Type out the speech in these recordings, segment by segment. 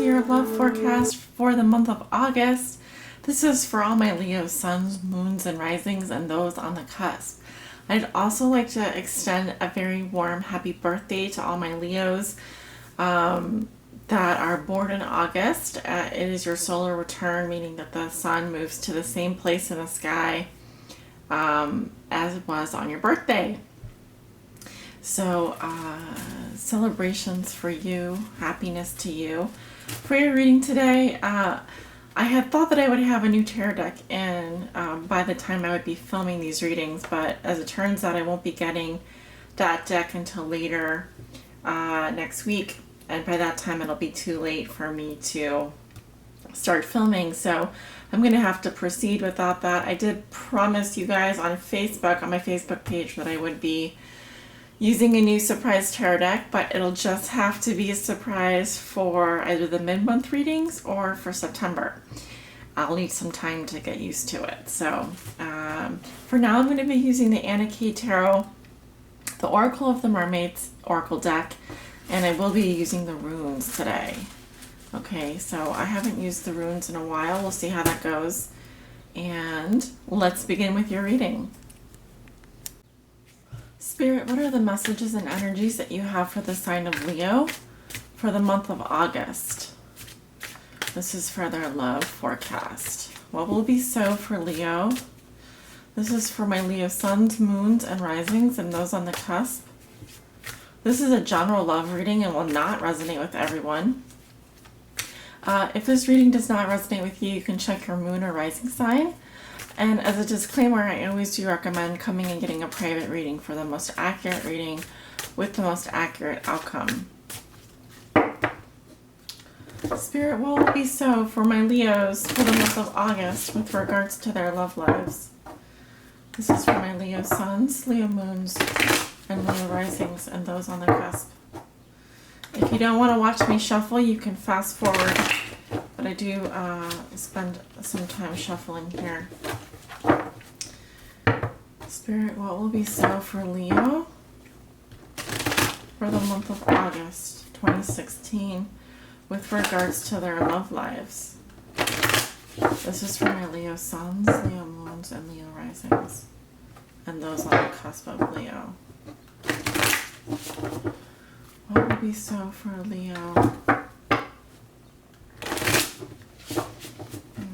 your love forecast for the month of August. This is for all my Leo suns, moons, and risings, and those on the cusp. I'd also like to extend a very warm happy birthday to all my Leos that are born in August. It is your solar return, meaning that the sun moves to the same place in the sky as it was on your birthday. So, celebrations for you, happiness to you. For your reading today, I had thought that I would have a new tarot deck in by the time I would be filming these readings, but as it turns out, I won't be getting that deck until later next week, and by that time it'll be too late for me to start filming, so I'm going to have to proceed without that. I did promise you guys on Facebook, on my Facebook page, that I would be using a new surprise tarot deck, but it'll just have to be a surprise for either the mid-month readings or for September. I'll need some time to get used to it. So for now, I'm going to be using the Anna K Tarot, the Oracle of the Mermaids Oracle deck, and I will be using the runes today. Okay, so I haven't used the runes in a while. We'll see how that goes. And let's begin with your reading. Spirit, what are the messages and energies that you have for the sign of Leo for the month of August? This is for their love forecast. What will be so for Leo? This is for my Leo suns, moons, and risings, and those on the cusp. This is a general love reading and will not resonate with everyone. If this reading does not resonate with you, you can check your moon or rising sign. And as a disclaimer, I always do recommend coming and getting a private reading for the most accurate reading with the most accurate outcome. Spirit, what will be so for my Leos for the month of August with regards to their love lives? This is for my Leo suns, Leo moons, and Leo risings, and those on the cusp. If you don't want to watch me shuffle, you can fast forward, but I do spend some time shuffling here. Spirit, what will be so for Leo for the month of August 2016 with regards to their love lives? This is for my Leo suns, Leo moons, and Leo risings, and those on the cusp of Leo. What will be so for Leo?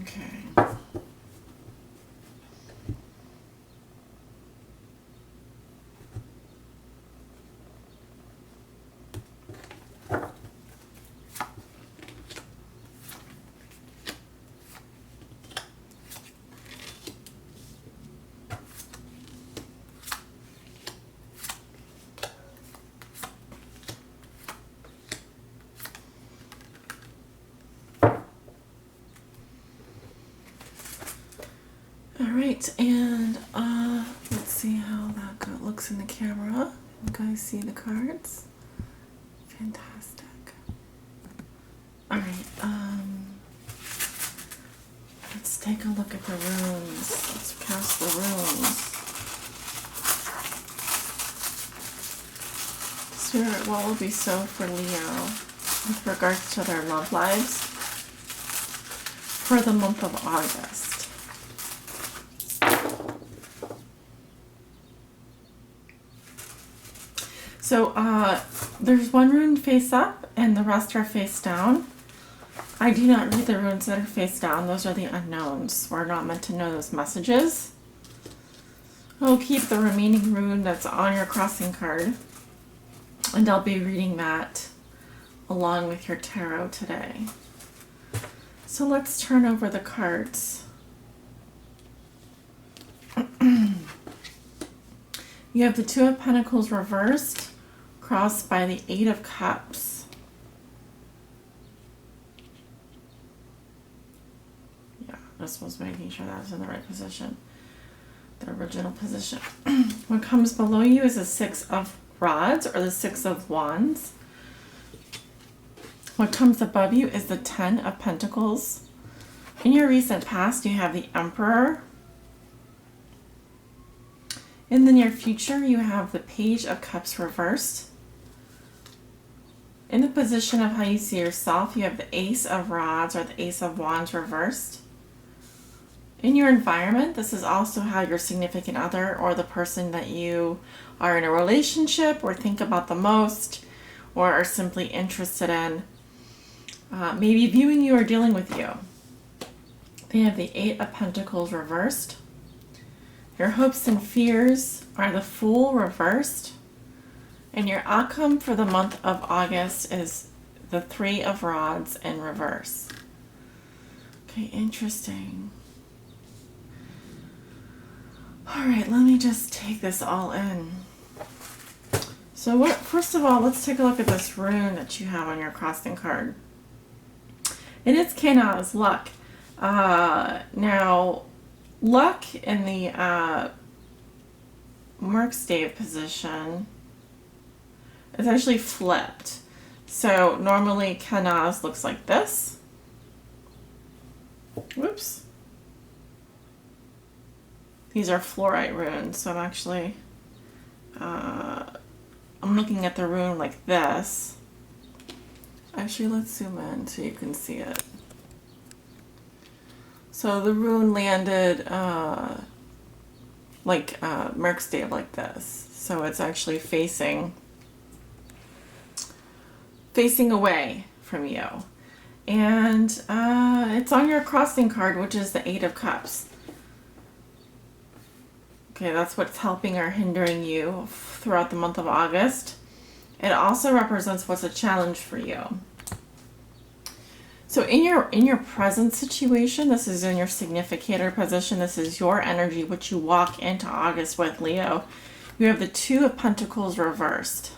Okay. Alright, and let's see how that looks in the camera. You guys see the cards? Fantastic. Alright, let's take a look at the runes. Let's cast the runes. Spirit, what will be so for Leo with regards to their love lives for the month of August? So there's one rune face up and the rest are face down. I do not read the runes that are face down. Those are the unknowns. We're not meant to know those messages. I'll keep the remaining rune that's on your crossing card, and I'll be reading that along with your tarot today. So let's turn over the cards. You have the Two of Pentacles reversed, crossed by the Eight of Cups. Yeah, this was making sure that was in the right position, the original position. What comes below you is the Six of Rods or the Six of Wands. What comes above you is the Ten of Pentacles. In your recent past, you have the Emperor. In the near future, you have the Page of Cups reversed. In the position of how you see yourself, you have the Ace of Rods or the Ace of Wands reversed. In your environment, this is also how your significant other or the person that you are in a relationship or think about the most or are simply interested in, maybe viewing you or dealing with you. They have the Eight of Pentacles reversed. Your hopes and fears are the Fool reversed. And your outcome for the month of August is the Three of Rods in reverse. Okay, interesting. All right, let me just take this all in. So first of all, let's take a look at this rune that you have on your crossing card. And it's Kenaz, luck. Now, luck in the Merkstave position is actually flipped. So normally Kenaz looks like this. Whoops. These are fluorite runes, so I'm actually, I'm looking at the rune like this. Actually, let's zoom in so you can see it. So the rune landed like Merkstave like this. So it's actually facing away from you. And it's on your crossing card, which is the Eight of Cups. Okay, that's what's helping or hindering you throughout the month of August. It also represents what's a challenge for you. So in your present situation, this is in your significator position. This is your energy, which you walk into August with, Leo. You have the Two of Pentacles reversed.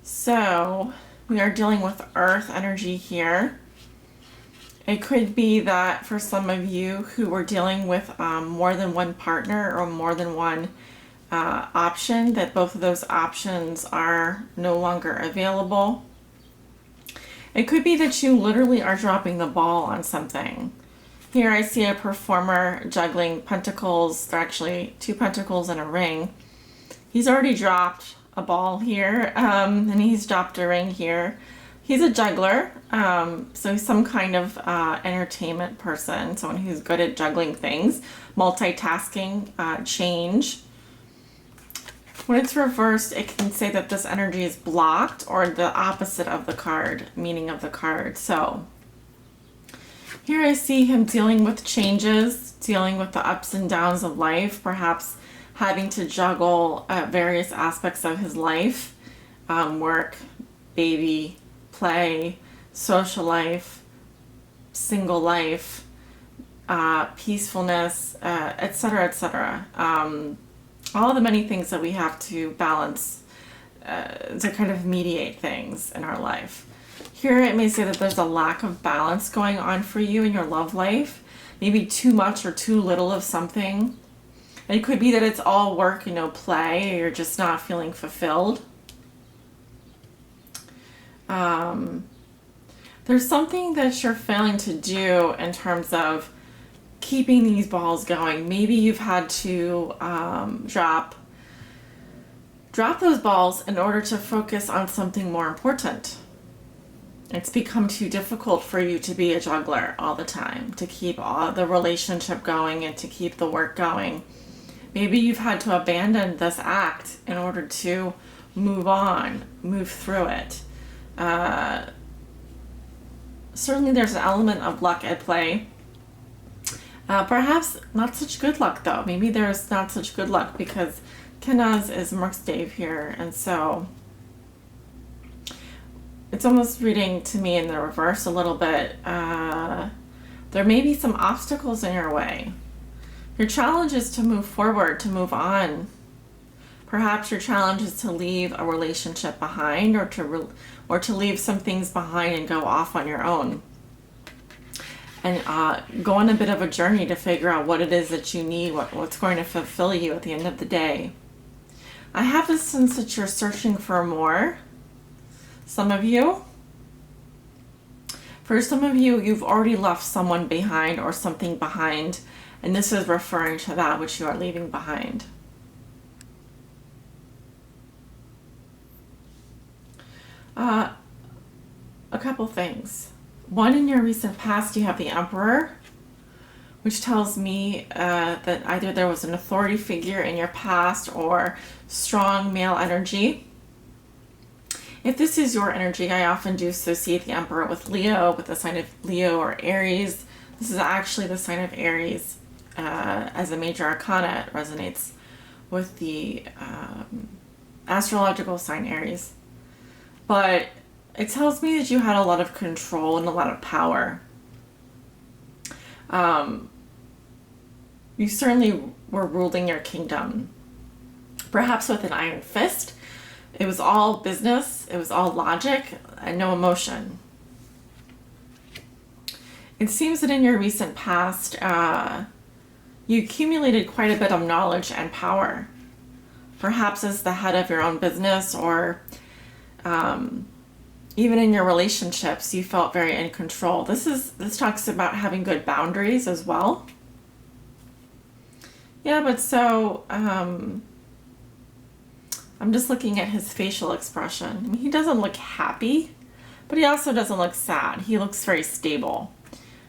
So we are dealing with Earth energy here. It could be that for some of you who were dealing with more than one partner or more than one option, that both of those options are no longer available. It could be that you literally are dropping the ball on something. Here I see a performer juggling pentacles. They're actually two pentacles and a ring. He's already dropped a ball here, and he's dropped a ring here. He's a juggler, so he's some kind of entertainment person, someone who's good at juggling things, multitasking, change. When it's reversed, it can say that this energy is blocked or the opposite of the card, meaning of the card. So here I see him dealing with changes, dealing with the ups and downs of life, perhaps having to juggle various aspects of his life, work, baby, play, social life, single life, peacefulness, etc., etc. All the many things that we have to balance to kind of mediate things in our life. Here it may say that there's a lack of balance going on for you in your love life, maybe too much or too little of something. It could be that it's all work and no play, or you're just not feeling fulfilled. There's something that you're failing to do in terms of keeping these balls going. Maybe you've had to drop those balls in order to focus on something more important. It's become too difficult for you to be a juggler all the time, to keep all the relationship going and to keep the work going. Maybe you've had to abandon this act in order to move on, move through it. Certainly there's an element of luck at play. Perhaps not such good luck though. Maybe there's not such good luck because Kenaz is Merkstave here, and so it's almost reading to me in the reverse a little bit. There may be some obstacles in your way. Your challenge is to move forward, to move on. Perhaps your challenge is to leave a relationship behind, or to leave some things behind and go off on your own. And go on a bit of a journey to figure out what it is that you need, what's going to fulfill you at the end of the day. I have this sense that you're searching for more. Some of you. For some of you, you've already left someone behind or something behind, and this is referring to that which you are leaving behind. Uh, a couple things. One, in your recent past, you have the Emperor, which tells me that either there was an authority figure in your past or strong male energy. If this is your energy, I often do associate the Emperor with Leo, with the sign of Leo or Aries. This is actually the sign of Aries as a major arcana. It resonates with the astrological sign Aries. But it tells me that you had a lot of control and a lot of power. You certainly were ruling your kingdom, perhaps with an iron fist. It was all business, it was all logic, and no emotion. It seems that in your recent past, you accumulated quite a bit of knowledge and power, perhaps as the head of your own business, or even in your relationships, you felt very in control. This talks about having good boundaries as well. Yeah, but so I'm just looking at his facial expression. I mean, he doesn't look happy, but he also doesn't look sad. He looks very stable.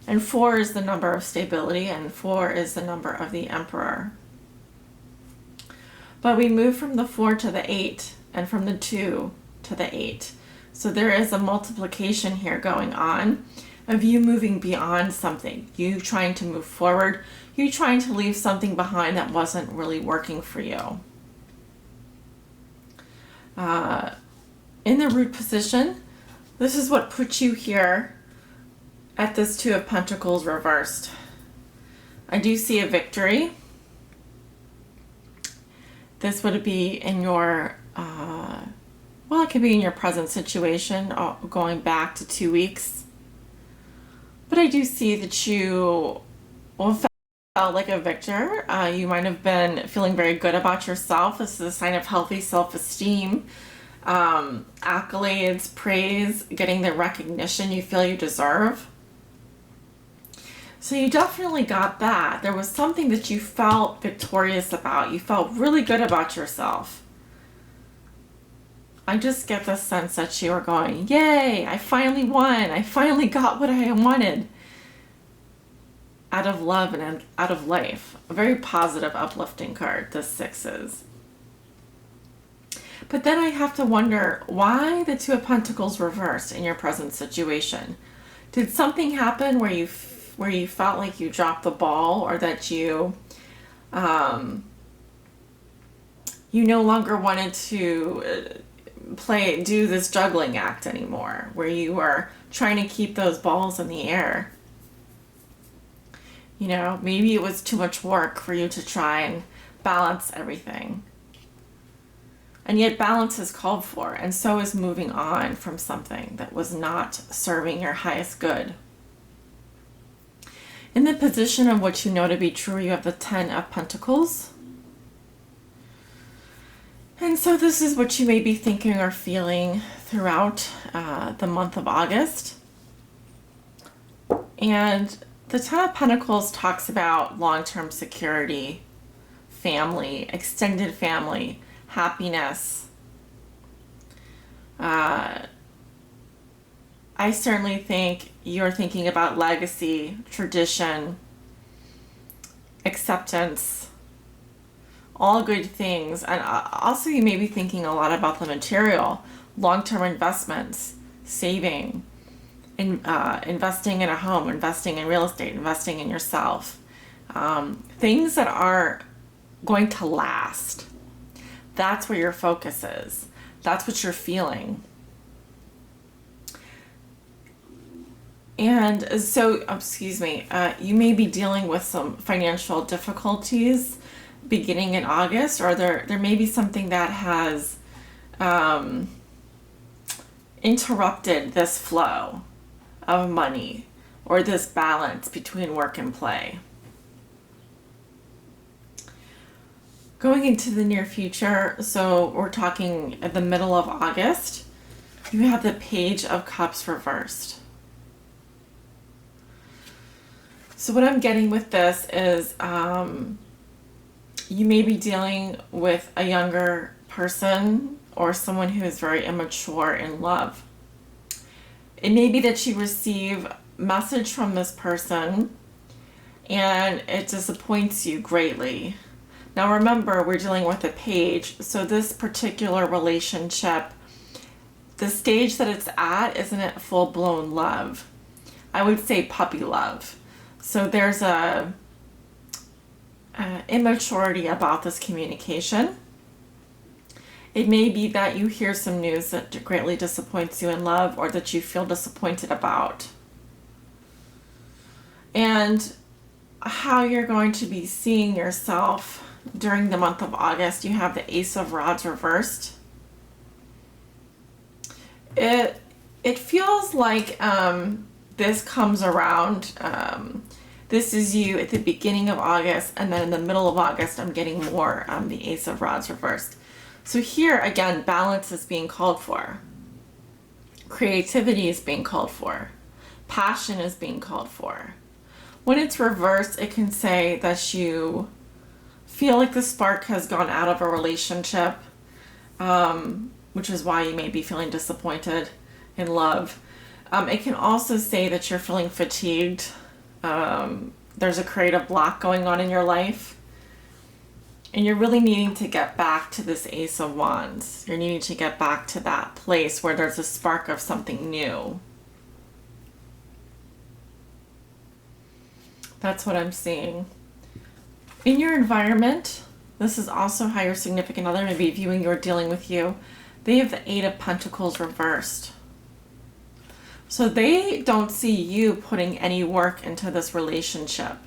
And 4 is the number of stability, and 4 is the number of the Emperor. But we move from the 4 to the 8, and from the 2 to the 8. So there is a multiplication here going on of you moving beyond something, you trying to move forward, you trying to leave something behind that wasn't really working for you. In the root position, this is what puts you here at this 2 of Pentacles reversed. I do see a victory. This would be in your, well, it could be in your present situation, going back to 2 weeks. But I do see that you felt like a victor. You might have been feeling very good about yourself. This is a sign of healthy self-esteem, accolades, praise, getting the recognition you feel you deserve. So you definitely got that. There was something that you felt victorious about. You felt really good about yourself. I just get the sense that you were going, yay, I finally won. I finally got what I wanted out of love and out of life. A very positive, uplifting card, the 6 is. But then I have to wonder, why the 2 of Pentacles reversed in your present situation? Did something happen where you felt like you dropped the ball, or that you no longer wanted to do this juggling act anymore, where you were trying to keep those balls in the air? You know, maybe it was too much work for you to try and balance everything. And yet balance is called for, and so is moving on from something that was not serving your highest good. In the position of what you know to be true, you have the 10 of Pentacles. And so this is what you may be thinking or feeling throughout the month of August. And the 10 of Pentacles talks about long-term security, family, extended family, happiness. I certainly think you're thinking about legacy, tradition, acceptance, all good things. And also you may be thinking a lot about the material, long-term investments, saving, investing in a home, investing in real estate, investing in yourself. Things that are going to last. That's where your focus is. That's what you're feeling. And so, you may be dealing with some financial difficulties beginning in August, or there may be something that has interrupted this flow of money, or this balance between work and play. Going into the near future, so we're talking at the middle of August, you have the Page of Cups reversed. So what I'm getting with this is you may be dealing with a younger person or someone who is very immature in love. It may be that you receive a message from this person and it disappoints you greatly. Now remember, we're dealing with a page, so this particular relationship, the stage that it's at isn't it full-blown love. I would say puppy love. So there's a immaturity about this communication. It may be that you hear some news that greatly disappoints you in love, or that you feel disappointed about. And how you're going to be seeing yourself during the month of August, you have the Ace of Rods reversed. It feels like this comes around. This is you at the beginning of August, and then in the middle of August, I'm getting more the Ace of Rods reversed. So here, again, balance is being called for. Creativity is being called for. Passion is being called for. When it's reversed, it can say that you feel like the spark has gone out of a relationship, which is why you may be feeling disappointed in love. It can also say that you're feeling fatigued. There's a creative block going on in your life. And you're really needing to get back to this Ace of Wands. You're needing to get back to that place where there's a spark of something new. That's what I'm seeing. In your environment, this is also how your significant other may be viewing you or dealing with you. They have the Eight of Pentacles reversed. So they don't see you putting any work into this relationship.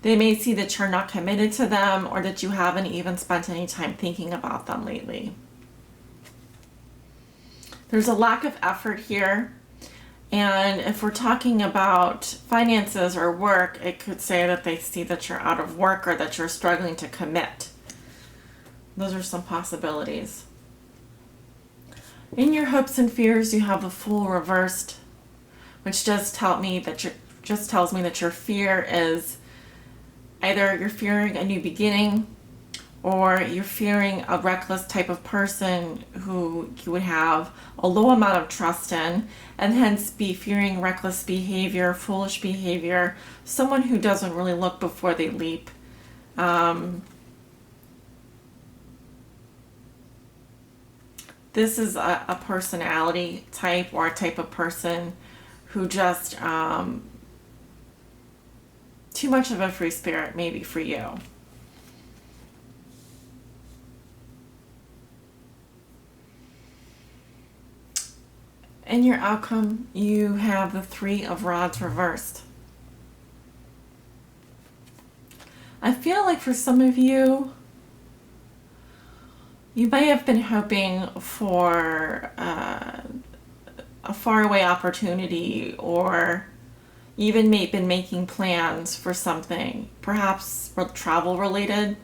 They may see that you're not committed to them, or that you haven't even spent any time thinking about them lately. There's a lack of effort here. And if we're talking about finances or work, it could say that they see that you're out of work, or that you're struggling to commit. Those are some possibilities. In your hopes and fears, you have the Fool reversed, which just tells me that your fear is either you're fearing a new beginning, or you're fearing a reckless type of person who you would have a low amount of trust in, and hence be fearing reckless behavior, foolish behavior, someone who doesn't really look before they leap. This is a personality type, or a type of person who just too much of a free spirit maybe for you. In your outcome, you have the Three of Rods reversed. I feel like for some of you, you may have been hoping for a faraway opportunity, or even been making plans for something, perhaps travel related,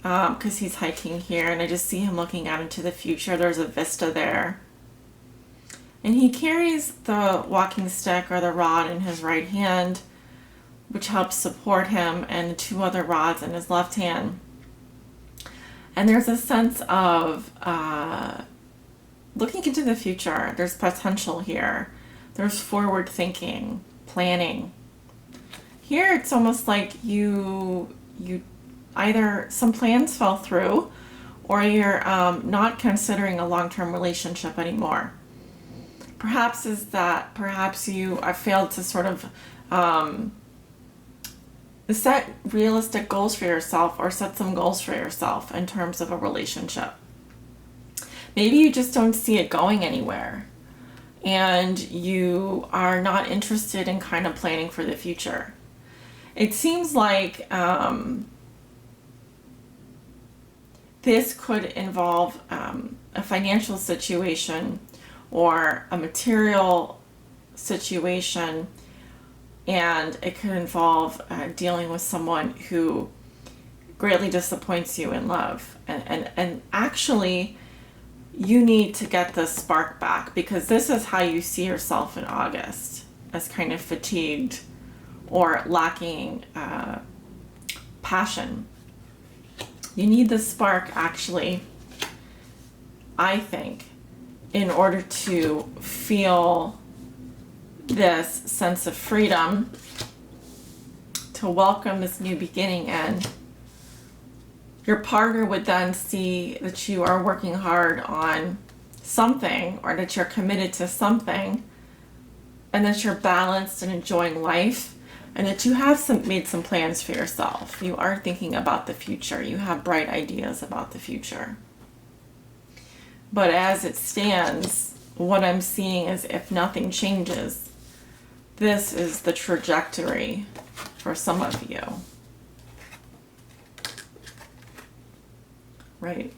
because he's hiking here, and I just see him looking out into the future. There's a vista there. And he carries the walking stick or the rod in his right hand, which helps support him, and the two other rods in his left hand. And there's a sense of looking into the future. There's potential here. There's forward thinking, planning. Here it's almost like you either some plans fell through, or you're not considering a long-term relationship anymore. Perhaps you have failed to sort of set realistic goals for yourself, or set some goals for yourself in terms of a relationship. Maybe you just don't see it going anywhere, and you are not interested in kind of planning for the future. It seems like this could involve a financial situation or a material situation, and it could involve dealing with someone who greatly disappoints you in love. And actually, you need to get this spark back, because this is how you see yourself in August, as kind of fatigued or lacking passion. You need the spark, actually, I think, in order to feel this sense of freedom, to welcome this new beginning in, your partner would then see that you are working hard on something, or that you're committed to something, and that you're balanced and enjoying life, and that you have made some plans for yourself. You are thinking about the future. You have bright ideas about the future. But as it stands, what I'm seeing is, if nothing changes, this is the trajectory for some of you. Right.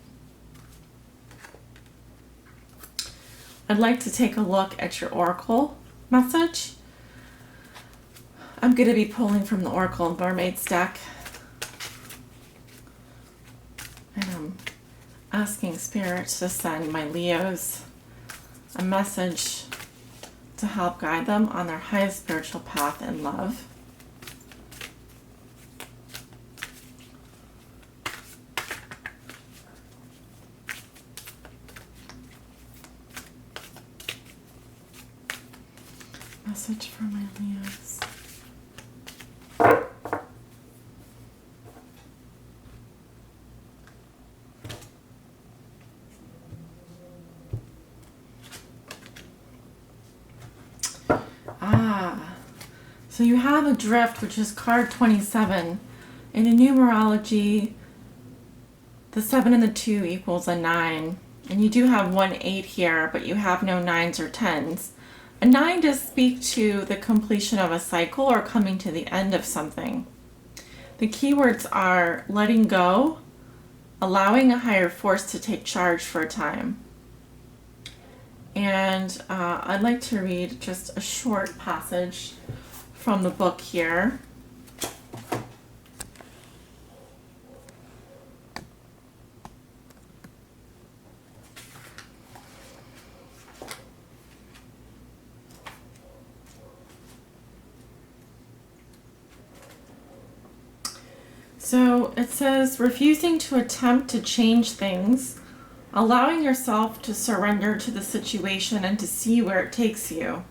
I'd like to take a look at your oracle message. I'm going to be pulling from the Oracle and Mermaids deck. And I'm asking Spirit to send my Leos a message to help guide them on their highest spiritual path in love. Message for my Leos. So you have a drift, which is card 27. In numerology, the 7 and the 2 equals a 9. And you do have 1 8 here, but you have no 9s or 10s. A 9 does speak to the completion of a cycle or coming to the end of something. The keywords are letting go, allowing a higher force to take charge for a time. And I'd like to read just a short passage from the book here. So it says, refusing to attempt to change things, allowing yourself to surrender to the situation and to see where it takes you.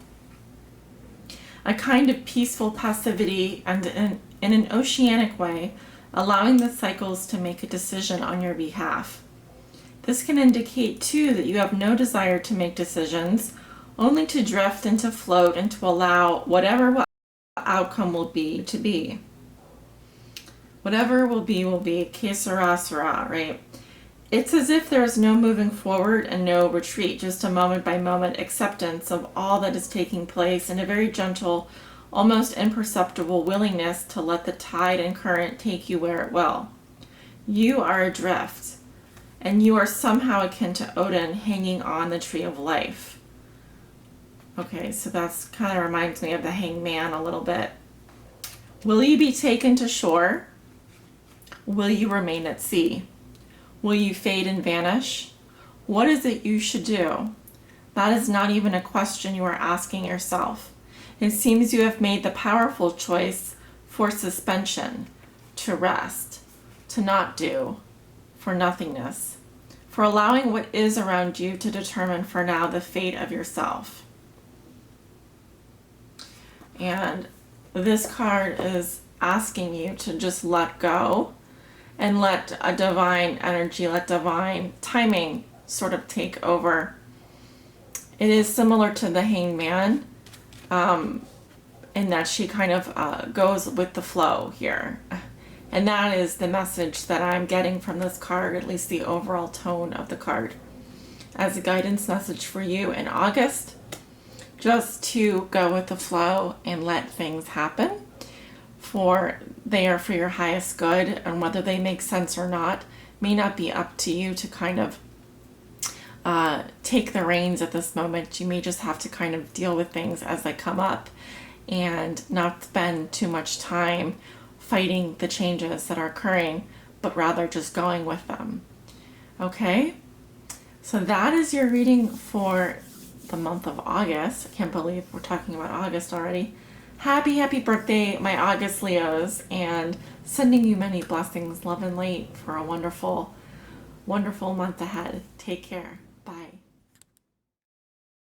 A kind of peaceful passivity, and in an oceanic way, allowing the cycles to make a decision on your behalf. This can indicate too that you have no desire to make decisions, only to drift and to float and to allow whatever outcome will be to be. Whatever will be, que sera, sera, right? It's as if there is no moving forward and no retreat, just a moment by moment acceptance of all that is taking place, and a very gentle, almost imperceptible willingness to let the tide and current take you where it will. You are adrift, and you are somehow akin to Odin hanging on the tree of life. Okay, so that's kind of reminds me of the hangman a little bit. Will you be taken to shore? Will you remain at sea? Will you fade and vanish? What is it you should do? That is not even a question you are asking yourself. It seems you have made the powerful choice for suspension, to rest, to not do, for nothingness, for allowing what is around you to determine for now the fate of yourself. And this card is asking you to just let go and let a divine energy, let divine timing sort of take over. It is similar to the hangman in that she kind of goes with the flow here. And that is the message that I'm getting from this card, at least the overall tone of the card, as a guidance message for you in August. Just to go with the flow and let things happen, for they are for your highest good, and whether they make sense or not may not be up to you to kind of take the reins at this moment. You may just have to kind of deal with things as they come up and not spend too much time fighting the changes that are occurring, but rather just going with them. Okay, so that is your reading for the month of August. I can't believe we're talking about August already. Happy birthday, my August Leos, and sending you many blessings, love and light for a wonderful month ahead. Take care.